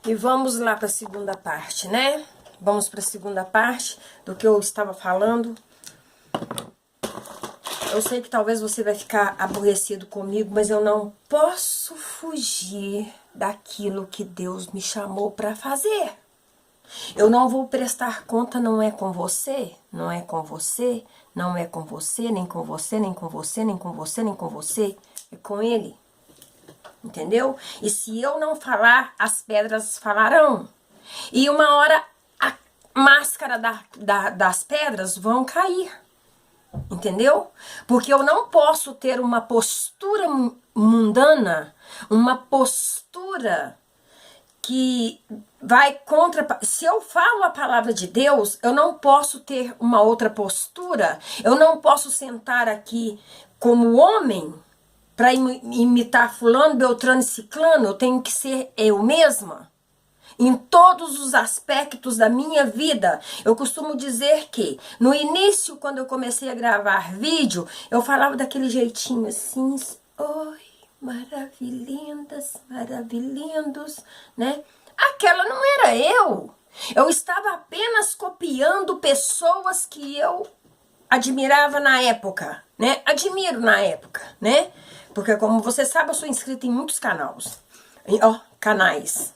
E vamos lá para a segunda parte, né? Vamos para a segunda parte do que eu estava falando. Eu sei que talvez você vai ficar aborrecido comigo, mas eu não posso fugir daquilo que Deus me chamou para fazer. Eu não vou prestar conta, não é com você, não é com você, não é com você, nem com você, nem com você, nem com você, nem com você. É com Ele. Entendeu? E se eu não falar, as pedras falarão. E uma hora a máscara das pedras vão cair. Entendeu? Porque eu não posso ter uma postura mundana, uma postura que vai contra... Se eu falo a palavra de Deus, eu não posso ter uma outra postura. Eu não posso sentar aqui como homem para imitar fulano, beltrano e ciclano. Eu tenho que ser eu mesma. Em todos os aspectos da minha vida. Eu costumo dizer que no início, quando eu comecei a gravar vídeo, eu falava daquele jeitinho assim, oi, maravilhindas, maravilhindos, né? Aquela não era eu. Eu estava apenas copiando pessoas que eu admirava na época, né? Admiro na época, né? Porque como você sabe, eu sou inscrita em muitos canais. Ó, canais.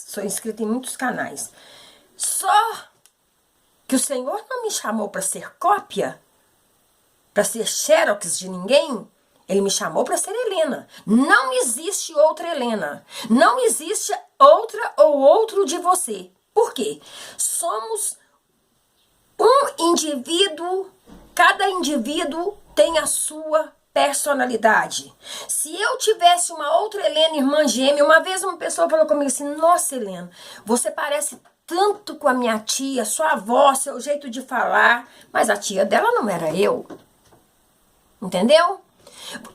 Sou inscrita em muitos canais. Só que o Senhor não me chamou para ser cópia, para ser xerox de ninguém. Ele me chamou para ser Helena. Não existe outra Helena. Não existe outra ou outro de você. Por quê? Somos um indivíduo, cada indivíduo tem a sua personalidade. Se eu tivesse uma outra Helena, irmã gêmea, uma vez uma pessoa falou comigo assim, nossa Helena, você parece tanto com a minha tia, sua avó, seu jeito de falar, mas a tia dela não era eu. Entendeu?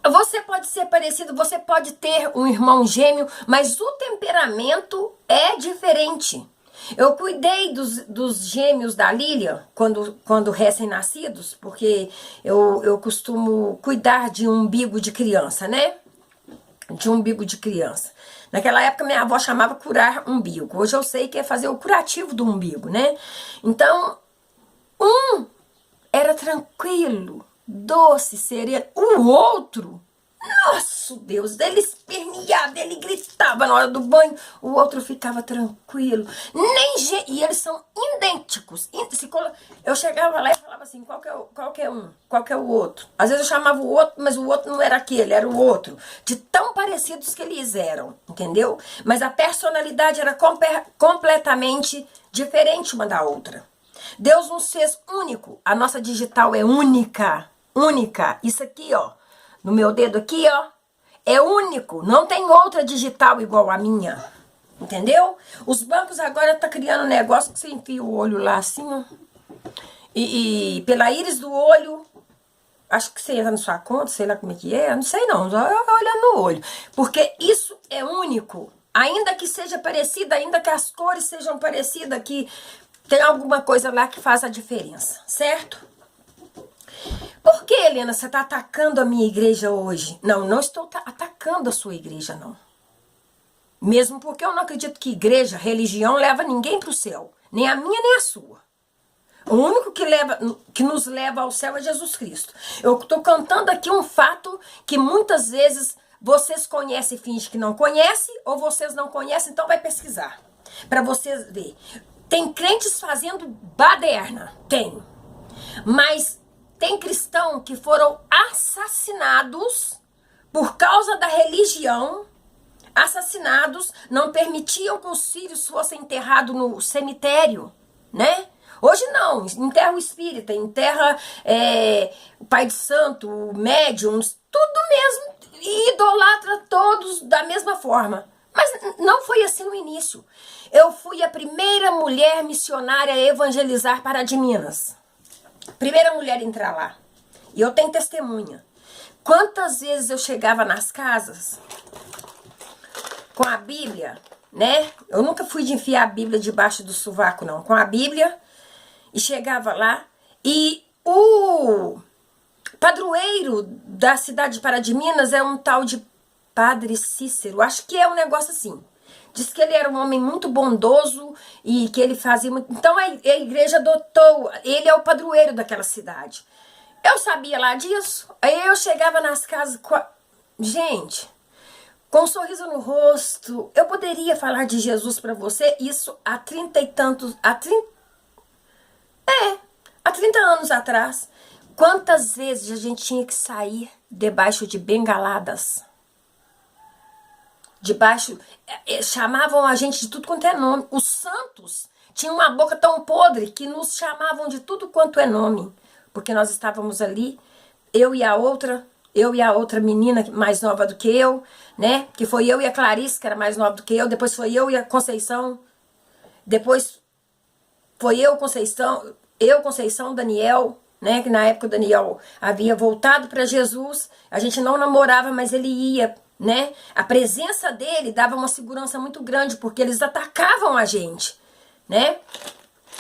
Você pode ser parecido, você pode ter um irmão gêmeo, mas o temperamento é diferente. Eu cuidei dos gêmeos da Lilian, quando recém-nascidos, porque eu costumo cuidar de um umbigo de criança, né? De um umbigo de criança. Naquela época minha avó chamava curar umbigo. Hoje eu sei que é fazer o curativo do umbigo, né? Então, um era tranquilo, doce, sereno. O outro... Nossa, Deus, ele esperneava, ele gritava na hora do banho, o outro ficava tranquilo. E eles são idênticos. Eu chegava lá e falava assim, qual que é o outro? Às vezes eu chamava o outro, mas o outro não era aquele, era o outro. De tão parecidos que eles eram, entendeu? Mas a personalidade era completamente diferente uma da outra. Deus nos fez único, a nossa digital é única, única. Isso aqui, ó. No meu dedo aqui, ó, é único, não tem outra digital igual a minha, entendeu? Os bancos agora tá criando um negócio que você enfia o olho lá assim, ó, e pela íris do olho, acho que você entra na sua conta, sei lá como é que é, não sei não, olhando no olho, porque isso é único, ainda que seja parecido, ainda que as cores sejam parecidas, que tem alguma coisa lá que faz a diferença, certo? Por que, Helena, você está atacando a minha igreja hoje? Não, não estou atacando a sua igreja, não. Mesmo porque eu não acredito que igreja, religião, leva ninguém para o céu. Nem a minha, nem a sua. O único que nos leva ao céu é Jesus Cristo. Eu estou cantando aqui um fato que muitas vezes vocês conhecem e fingem que não conhecem, ou vocês não conhecem, então vai pesquisar. Para vocês verem. Tem crentes fazendo baderna? Tem. Mas... tem cristãos que foram assassinados por causa da religião, assassinados, não permitiam que os filhos fossem enterrados no cemitério, né? Hoje não, enterra o espírita, enterra o pai de santo, médiums, tudo mesmo, e idolatra todos da mesma forma. Mas não foi assim no início. Eu fui a primeira mulher missionária a evangelizar Pará de Minas. Primeira mulher a entrar lá. E eu tenho testemunha. Quantas vezes eu chegava nas casas com a Bíblia, né? Eu nunca fui de enfiar a Bíblia debaixo do sovaco, não. Com a Bíblia. E chegava lá. E o padroeiro da cidade de Pará de Minas é um tal de Padre Cícero. Acho que é um negócio assim. Diz que ele era um homem muito bondoso e que ele fazia muito... Então a igreja adotou, ele é o padroeiro daquela cidade. Eu sabia lá disso, aí eu chegava nas casas... Gente, com um sorriso no rosto, eu poderia falar de Jesus para você, isso há 30 e tantos... Há 30 anos atrás. Quantas vezes a gente tinha que sair debaixo de bengaladas? Chamavam a gente de tudo quanto é nome. Os santos tinham uma boca tão podre que nos chamavam de tudo quanto é nome. Porque nós estávamos ali, eu e a outra menina mais nova do que eu, né? Que foi eu e a Clarice, que era mais nova do que eu. Depois foi eu e a Conceição. Depois foi Conceição, Daniel, né? Que na época o Daniel havia voltado para Jesus. A gente não namorava, mas ele ia, né? A presença dele dava uma segurança muito grande, porque eles atacavam a gente, né?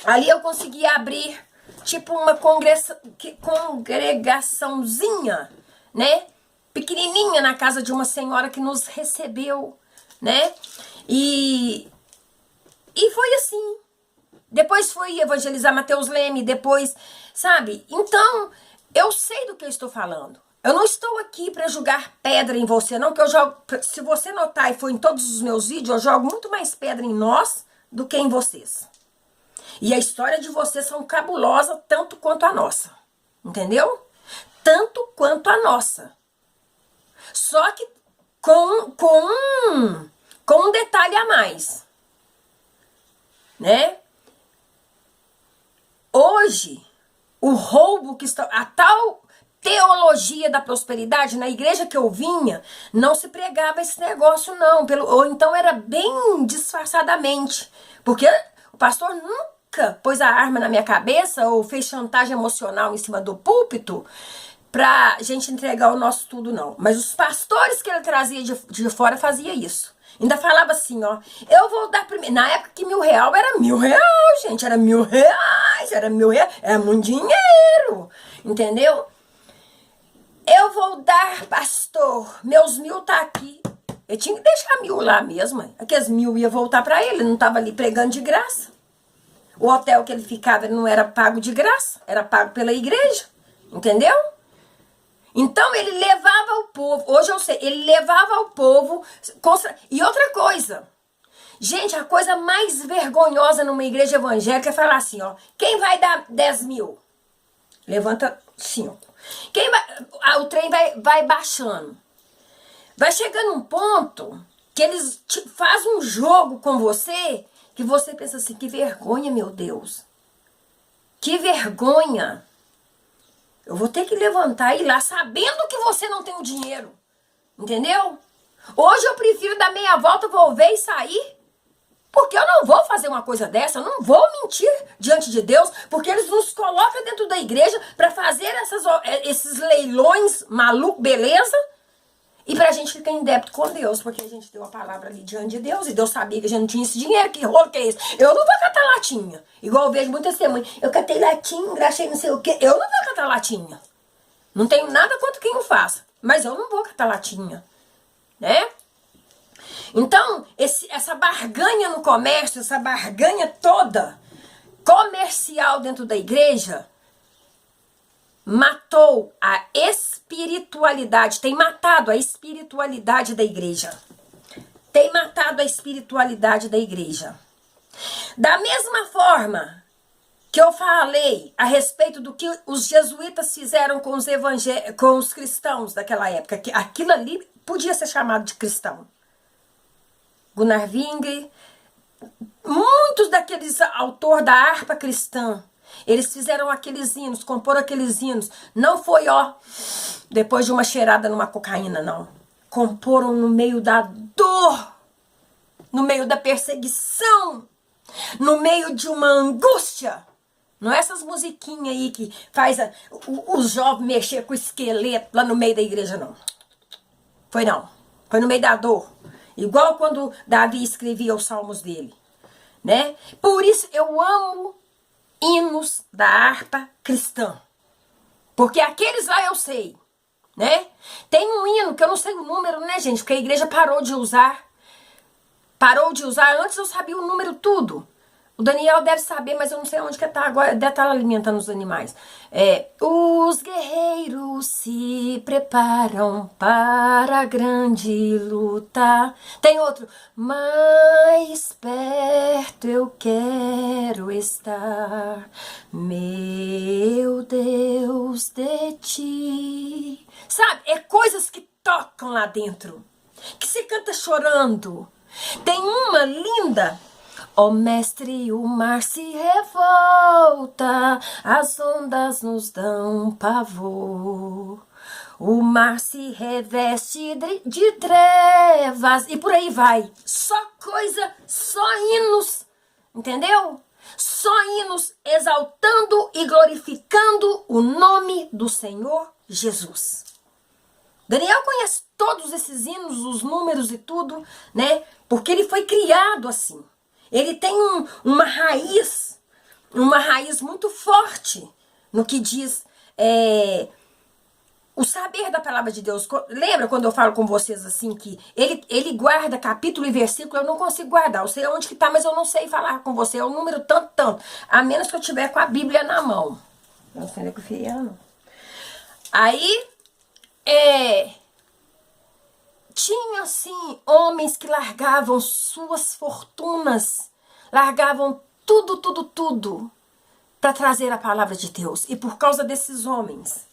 Ali eu conseguia abrir, tipo, uma congregaçãozinha, né? Pequenininha, na casa de uma senhora que nos recebeu, né? E foi assim. Depois fui evangelizar Mateus Leme, depois, sabe? Então, eu sei do que eu estou falando. Eu não estou aqui para jogar pedra em você, não, que eu jogo... Se você notar, e foi em todos os meus vídeos, eu jogo muito mais pedra em nós do que em vocês. E a história de vocês são cabulosa tanto quanto a nossa. Entendeu? Tanto quanto a nossa. Só que com um detalhe a mais. Né? Hoje, o roubo que está... A tal teologia da prosperidade, na igreja que eu vinha, não se pregava esse negócio, não. Ou então era bem disfarçadamente. Porque o pastor nunca pôs a arma na minha cabeça ou fez chantagem emocional em cima do púlpito pra gente entregar o nosso tudo, não. Mas os pastores que ele trazia de fora fazia isso. Ainda falava assim, ó, eu vou dar primeiro. Na época que R$1.000 era R$1.000, gente, era R$1.000, era muito dinheiro, entendeu? Eu vou dar, pastor, meus 1.000 tá aqui. Eu tinha que deixar 1.000 lá mesmo, aqueles 1.000 ia voltar pra ele, não tava ali pregando de graça. O hotel que ele ficava não era pago de graça, era pago pela igreja, entendeu? Então ele levava o povo, hoje eu sei, ele levava o povo, e outra coisa, gente, a coisa mais vergonhosa numa igreja evangélica é falar assim, ó, quem vai dar 10.000? Levanta 5. Quem vai, o trem vai baixando. Vai chegando um ponto que eles fazem um jogo com você, que você pensa assim, que vergonha, meu Deus. Que vergonha. Eu vou ter que levantar e ir lá sabendo que você não tem o dinheiro. Entendeu? Hoje eu prefiro dar meia volta, volver e sair. Porque eu não vou fazer uma coisa dessa, eu não vou mentir diante de Deus, porque eles nos colocam dentro da igreja para fazer esses leilões maluco, beleza? E pra gente ficar em débito com Deus, porque a gente deu a palavra ali diante de Deus, e Deus sabia que a gente não tinha esse dinheiro, que rolo que é esse? Eu não vou catar latinha, igual eu vejo muitas testemunhas. Eu catei latinha, engraxei não sei o quê, eu não vou catar latinha. Não tenho nada contra quem o faça, mas eu não vou catar latinha, né? Então, essa barganha no comércio, essa barganha toda comercial dentro da igreja, matou a espiritualidade, tem matado a espiritualidade da igreja. Tem matado a espiritualidade da igreja. Da mesma forma que eu falei a respeito do que os jesuítas fizeram com os cristãos daquela época, que aquilo ali podia ser chamado de cristão. Gunnar Wingre, muitos daqueles autores da harpa cristã, eles fizeram aqueles hinos, comporam aqueles hinos. Não foi, ó, depois de uma cheirada numa cocaína, não. Comporam no meio da dor, no meio da perseguição, no meio de uma angústia. Não é essas musiquinhas aí que faz os jovens mexer com o esqueleto lá no meio da igreja, não. Foi não. Foi no meio da dor. Igual quando Davi escrevia os salmos dele, né? Por isso eu amo hinos da harpa cristã. Porque aqueles lá eu sei, né? Tem um hino que eu não sei o número, né, gente? Porque a igreja parou de usar. Parou de usar. Antes eu sabia o número tudo. O Daniel deve saber, mas eu não sei onde que tá agora. Deve estar alimentando os animais. Os guerreiros se preparam para a grande luta. Tem outro. Mais perto eu quero estar, meu Deus, de ti. Sabe? É coisas que tocam lá dentro. Que se canta chorando. Tem uma linda. Ó mestre, o mar se revolta, as ondas nos dão pavor. O mar se reveste de trevas e por aí vai. Só coisa, só hinos, entendeu? Só hinos exaltando e glorificando o nome do Senhor Jesus. Daniel conhece todos esses hinos, os números e tudo, né? Porque ele foi criado assim. Ele tem uma raiz muito forte no que diz o saber da palavra de Deus. Lembra quando eu falo com vocês assim que ele guarda capítulo e versículo? Eu não consigo guardar. Eu sei onde que tá, mas eu não sei falar com você. É um número tanto. A menos que eu tiver com a Bíblia na mão. Eu não sei nem o que fiz, não. Aí, tinha, assim, homens que largavam suas fortunas, largavam tudo, para trazer a palavra de Deus. E por causa desses homens,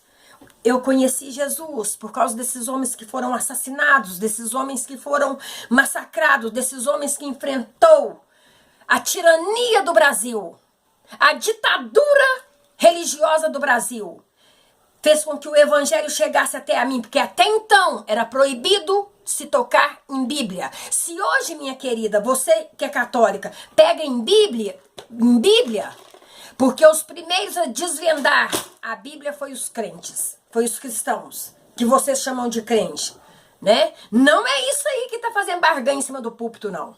eu conheci Jesus, por causa desses homens que foram assassinados, desses homens que foram massacrados, desses homens que enfrentou a tirania do Brasil, a ditadura religiosa do Brasil. Fez com que o evangelho chegasse até a mim, porque até então era proibido se tocar em Bíblia. Se hoje, minha querida, você que é católica, pega em Bíblia, porque os primeiros a desvendar a Bíblia foi os crentes, foi os cristãos, que vocês chamam de crente, né? Não é isso aí que tá fazendo barganha em cima do púlpito, não.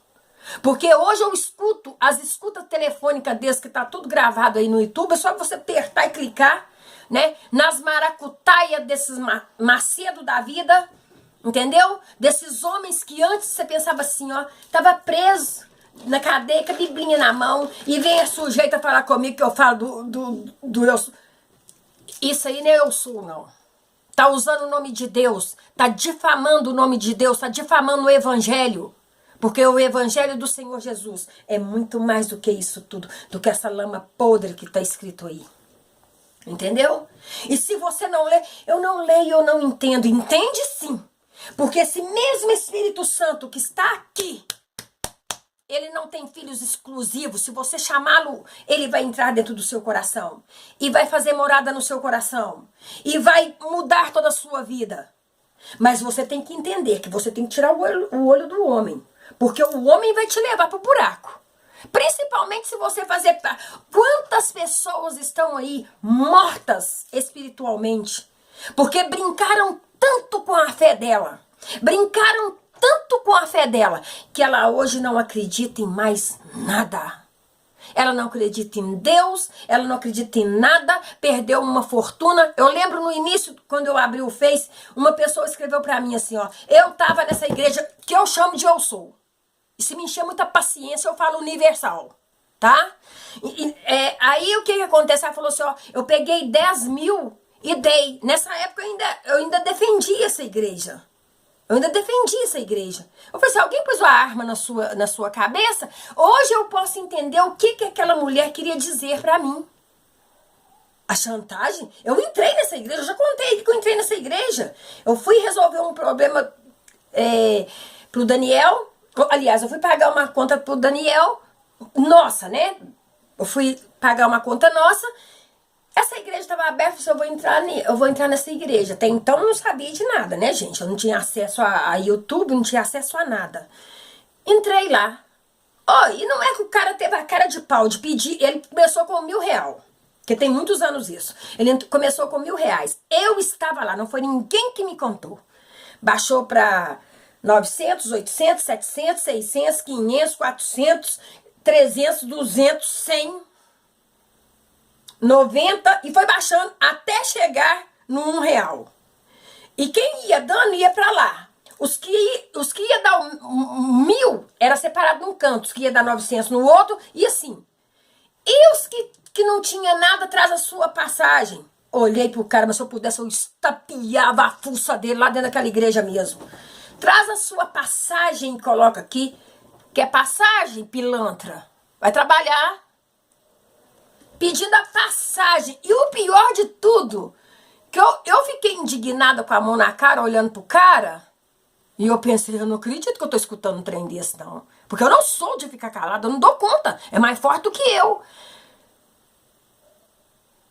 Porque hoje eu escuto as escutas telefônicas desses que tá tudo gravado aí no YouTube, é só você apertar e clicar, né? Nas maracutaias desses macedo da vida, entendeu? Desses homens que antes você pensava assim, ó, tava preso na cadeia com a biblinha na mão e vem a sujeita falar comigo que eu falo do eu sou. Isso aí não é eu sou, não. Tá usando o nome de Deus, tá difamando o nome de Deus, tá difamando o evangelho. Porque o evangelho do Senhor Jesus é muito mais do que isso tudo, do que essa lama podre que tá escrito aí. Entendeu? E se você não lê, eu não leio, eu não entendo. Entende sim. Porque esse mesmo Espírito Santo que está aqui, ele não tem filhos exclusivos. Se você chamá-lo, ele vai entrar dentro do seu coração. E vai fazer morada no seu coração. E vai mudar toda a sua vida. Mas você tem que entender que você tem que tirar o olho do homem. Porque o homem vai te levar para o buraco. Principalmente se você fazer... Quantas pessoas estão aí mortas espiritualmente? Porque brincaram tanto com a fé dela. Brincaram tanto com a fé dela que ela hoje não acredita em mais nada. Ela não acredita em Deus, ela não acredita em nada, perdeu uma fortuna. Eu lembro no início, quando eu abri o Face, uma pessoa escreveu pra mim assim, ó, eu tava nessa igreja que eu chamo de eu sou. E se me encher muita paciência, eu falo universal, tá? Aí o que acontece? Ela falou assim, ó, eu peguei 10 mil e dei. Nessa época eu ainda defendi essa igreja. Eu falei assim, alguém pôs uma arma na sua cabeça? Hoje eu posso entender o que aquela mulher queria dizer pra mim. A chantagem? Eu entrei nessa igreja, eu já contei que eu entrei nessa igreja. Eu fui resolver um problema pro Daniel. Aliás, eu fui pagar uma conta pro Daniel. Nossa, né? Eu fui pagar uma conta nossa. Essa igreja estava aberta, eu vou entrar nessa igreja. Até então eu não sabia de nada, né, gente? Eu não tinha acesso a YouTube, não tinha acesso a nada. Entrei lá. E não é que o cara teve a cara de pau de pedir, ele começou com R$1.000. Porque tem muitos anos isso. Ele começou com R$1.000. Eu estava lá, não foi ninguém que me contou. Baixou para 900, 800, 700, 600, 500, 400, 300, 200, 100... 90 e foi baixando até chegar no R$1. E quem ia dando ia pra lá. Os que ia dar 1.000 era separado num canto, os que ia dar 900 no outro, e assim. E os que não tinha nada, traz a sua passagem. Olhei pro cara, mas se eu pudesse, eu estapeava a fuça dele lá dentro daquela igreja mesmo. Traz a sua passagem e coloca aqui. Quer passagem, pilantra? Vai trabalhar. Pedindo a passagem. E o pior de tudo, que eu fiquei indignada com a mão na cara, olhando pro cara. E eu pensei, eu não acredito que eu tô escutando um trem desse, não. Porque eu não sou de ficar calada, eu não dou conta. É mais forte do que eu.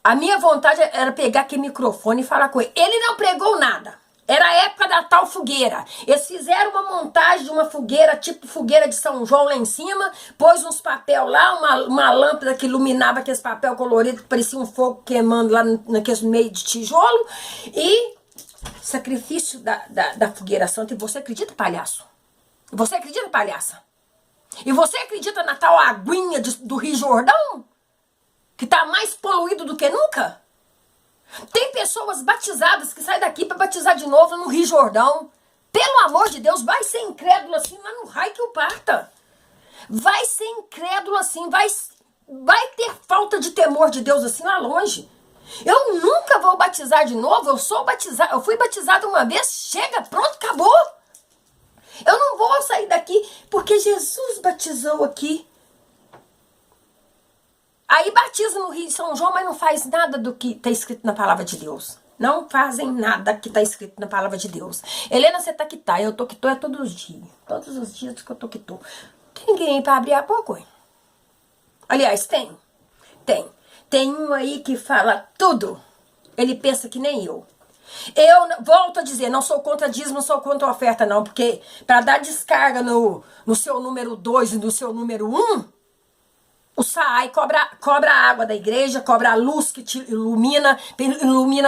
A minha vontade era pegar aquele microfone e falar com ele. Ele não pregou nada. Era a época da tal fogueira. Eles fizeram uma montagem de uma fogueira, tipo fogueira de São João lá em cima, pôs uns papel lá, uma lâmpada que iluminava aqueles papel colorido, que parecia um fogo queimando lá naquele meio de tijolo, e sacrifício da fogueira santa. E você acredita, palhaço? Você acredita, palhaça? E você acredita na tal aguinha do Rio Jordão? Que tá mais poluído do que nunca? Tem pessoas batizadas que saem daqui para batizar de novo no Rio Jordão. Pelo amor de Deus, vai ser incrédulo assim lá no raio que o parta. Vai ser incrédulo assim, vai ter falta de temor de Deus assim lá longe. Eu nunca vou batizar de novo, eu fui batizado uma vez, chega, pronto, acabou. Eu não vou sair daqui porque Jesus batizou aqui. Aí batiza no Rio de São João, mas não faz nada do que está escrito na palavra de Deus. Não fazem nada que está escrito na palavra de Deus. Helena, você tá que tá, eu tô que tô é todos os dias. Todos os dias que eu tô que tô. Tem ninguém para abrir a boca, hein? Aliás, tem. Tem um aí que fala tudo. Ele pensa que nem eu. Eu volto a dizer, não sou contra dízimo, não sou contra oferta não, porque para dar descarga no seu número 2 e no seu número 1, o SAAI cobra a água da igreja, cobra a luz que te ilumina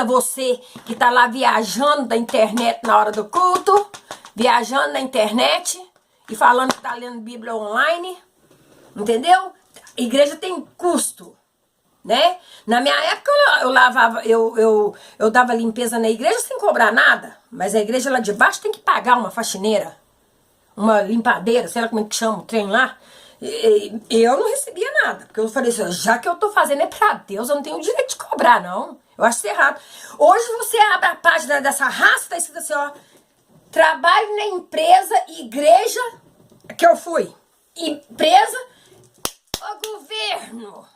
você que tá lá viajando da internet na hora do culto, viajando na internet e falando que tá lendo Bíblia online, entendeu? A igreja tem custo, né? Na minha época eu dava limpeza na igreja sem cobrar nada, mas a igreja lá de baixo tem que pagar uma faxineira, uma limpadeira, sei lá como é que chama o trem lá. Eu não recebia nada, porque eu falei assim, já que eu tô fazendo é pra Deus, eu não tenho o direito de cobrar, não. Eu acho isso errado. Hoje você abre a página dessa raça, tá escrito assim, ó, trabalho na empresa, igreja, que eu fui, empresa, o governo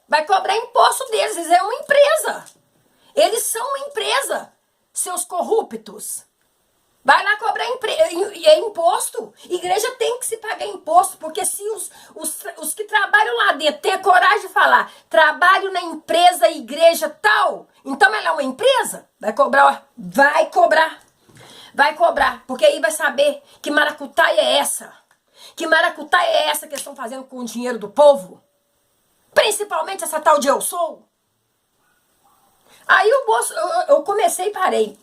vai cobrar imposto deles, eles é uma empresa. Eles são uma empresa, seus corruptos. Vai lá cobrar imposto. Igreja tem que se pagar imposto, porque se os que trabalham lá dentro têm a coragem de falar, trabalho na empresa, igreja tal, então ela é uma empresa? Vai cobrar, porque aí vai saber que maracutaia é essa. Que maracutaia é essa que eles estão fazendo com o dinheiro do povo? Principalmente essa tal de eu sou. Aí o moço, eu comecei e parei.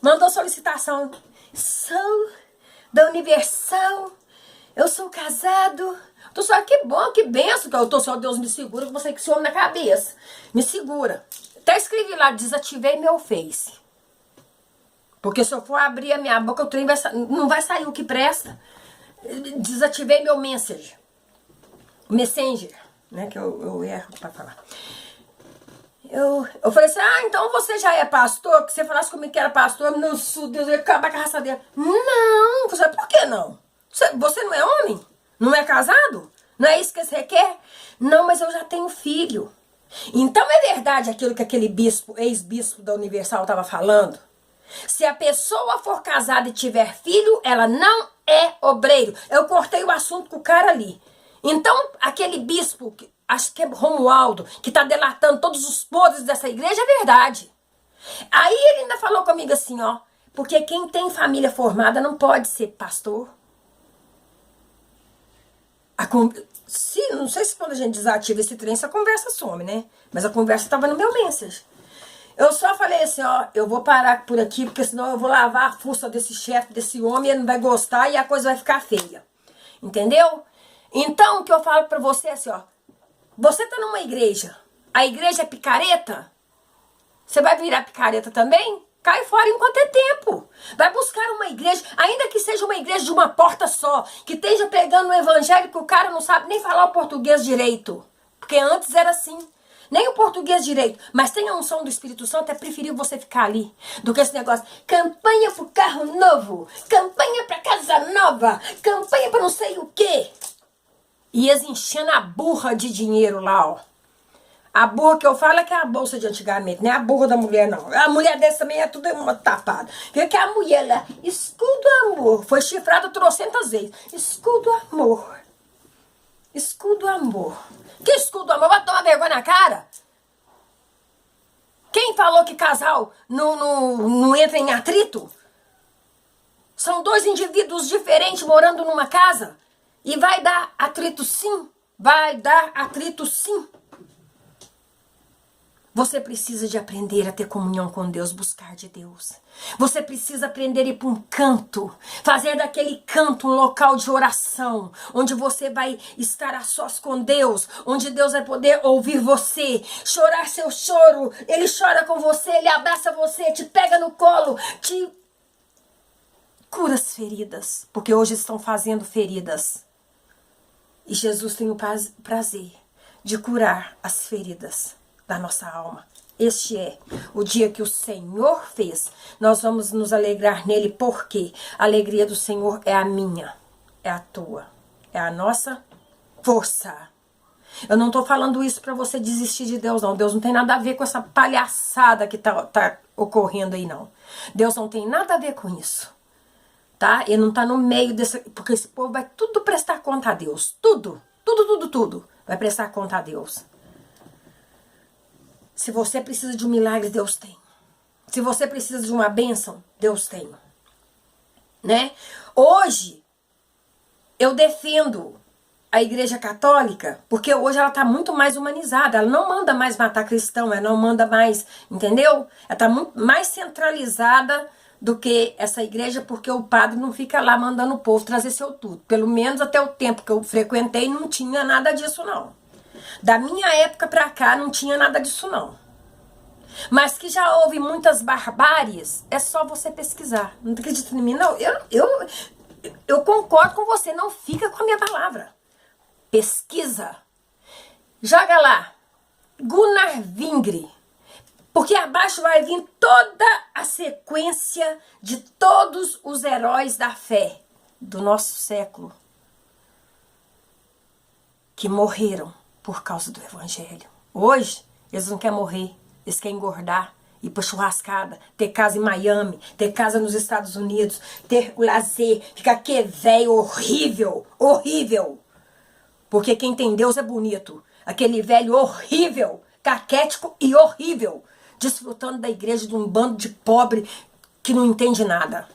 Mandou solicitação. Sou da Universal, eu sou casado. Tô só, que bom, que benção que eu tô só, Deus me segura, que você que se homem na cabeça. Me segura. Até escrevi lá, desativei meu Face. Porque se eu for abrir a minha boca, o trem não vai sair o que presta. Desativei meu Messenger, né, que eu erro pra falar. Eu falei assim, então você já é pastor? Que você falasse comigo que era pastor, meu Deus, eu ia acabar com a raça dele. Não, você, por que não? Você não é homem? Não é casado? Não é isso que você quer? Não, mas eu já tenho filho. Então é verdade aquilo que aquele bispo, ex-bispo da Universal estava falando? Se a pessoa for casada e tiver filho, ela não é obreiro. Eu cortei o assunto com o cara ali. Então, aquele bispo, acho que é Romualdo, que está delatando todos os podres dessa igreja, é verdade. Aí ele ainda falou comigo assim, ó, porque quem tem família formada não pode ser pastor. Não sei se quando a gente desativa esse trem, essa conversa some, né? Mas a conversa estava no meu message. Eu só falei assim, ó, eu vou parar por aqui, porque senão eu vou lavar a fuça desse chefe, desse homem, ele não vai gostar e a coisa vai ficar feia. Entendeu? Então, o que eu falo pra você é assim, ó, você tá numa igreja, a igreja é picareta? Você vai virar picareta também? Cai fora enquanto é tempo. Vai buscar uma igreja, ainda que seja uma igreja de uma porta só, que esteja pregando o evangelho que o cara não sabe nem falar o português direito. Porque antes era assim. Nem o português direito. Mas tem a unção do Espírito Santo, é preferível você ficar ali do que esse negócio. Campanha pro carro novo. Campanha pra casa nova. Campanha pra não sei o quê. E eles enchendo a burra de dinheiro lá, ó. A burra que eu falo é que é a bolsa de antigamente, não é a burra da mulher, não. A mulher dessa também é tudo tapada. Porque a mulher lá, escudo amor, foi chifrada trocentas vezes. Escudo amor. Escudo amor. Que escudo amor? Vai tomar vergonha na cara? Quem falou que casal não entra em atrito? São dois indivíduos diferentes morando numa casa. E vai dar atrito sim. Vai dar atrito sim. Você precisa de aprender a ter comunhão com Deus, buscar de Deus. Você precisa aprender a ir para um canto, fazer daquele canto um local de oração, onde você vai estar a sós com Deus, onde Deus vai poder ouvir você, chorar seu choro, Ele chora com você, Ele abraça você, te pega no colo, te cura as feridas, porque hoje estão fazendo feridas. E Jesus tem o prazer de curar as feridas da nossa alma. Este é o dia que o Senhor fez. Nós vamos nos alegrar nele, porque a alegria do Senhor é a minha, é a tua, é a nossa força. Eu não tô falando isso para você desistir de Deus, não. Deus não tem nada a ver com essa palhaçada que tá ocorrendo aí, não. Deus não tem nada a ver com isso, tá? Ele não tá no meio desse... Porque esse povo vai tudo prestar conta a Deus. Tudo vai prestar conta a Deus. Se você precisa de um milagre, Deus tem. Se você precisa de uma bênção, Deus tem. Né? Hoje, eu defendo a Igreja Católica, porque hoje ela está muito mais humanizada. Ela não manda mais matar cristão, ela não manda mais, entendeu? Ela está muito mais centralizada do que essa igreja, porque o padre não fica lá mandando o povo trazer seu tudo. Pelo menos até o tempo que eu frequentei, não tinha nada disso, não. Da minha época pra cá não tinha nada disso não. Mas que já houve muitas barbáries, é só você pesquisar. Não acredita em mim? Não, eu concordo com você, não fica com a minha palavra. Pesquisa. Joga lá, Gunnar Vingre. Porque abaixo vai vir toda a sequência de todos os heróis da fé do nosso século que morreram por causa do evangelho. Hoje, eles não querem morrer, eles querem engordar, ir pra churrascada, ter casa em Miami, ter casa nos Estados Unidos, ter o lazer, ficar que velho horrível, horrível. Porque quem tem Deus é bonito. Aquele velho horrível, caquético e horrível, desfrutando da igreja de um bando de pobre que não entende nada.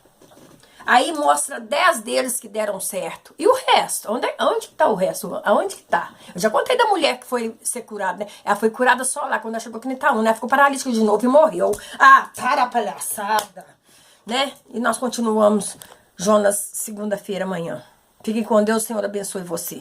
Aí mostra 10 deles que deram certo. E o resto? Onde que tá o resto? Aonde que tá? Eu já contei da mulher que foi ser curada, né? Ela foi curada só lá, quando ela chegou aqui no Itaú, né? Ficou paralítica de novo e morreu. Ah, para a palhaçada! Né? E nós continuamos, Jonas, segunda-feira, amanhã. Fiquem com Deus, o Senhor abençoe você.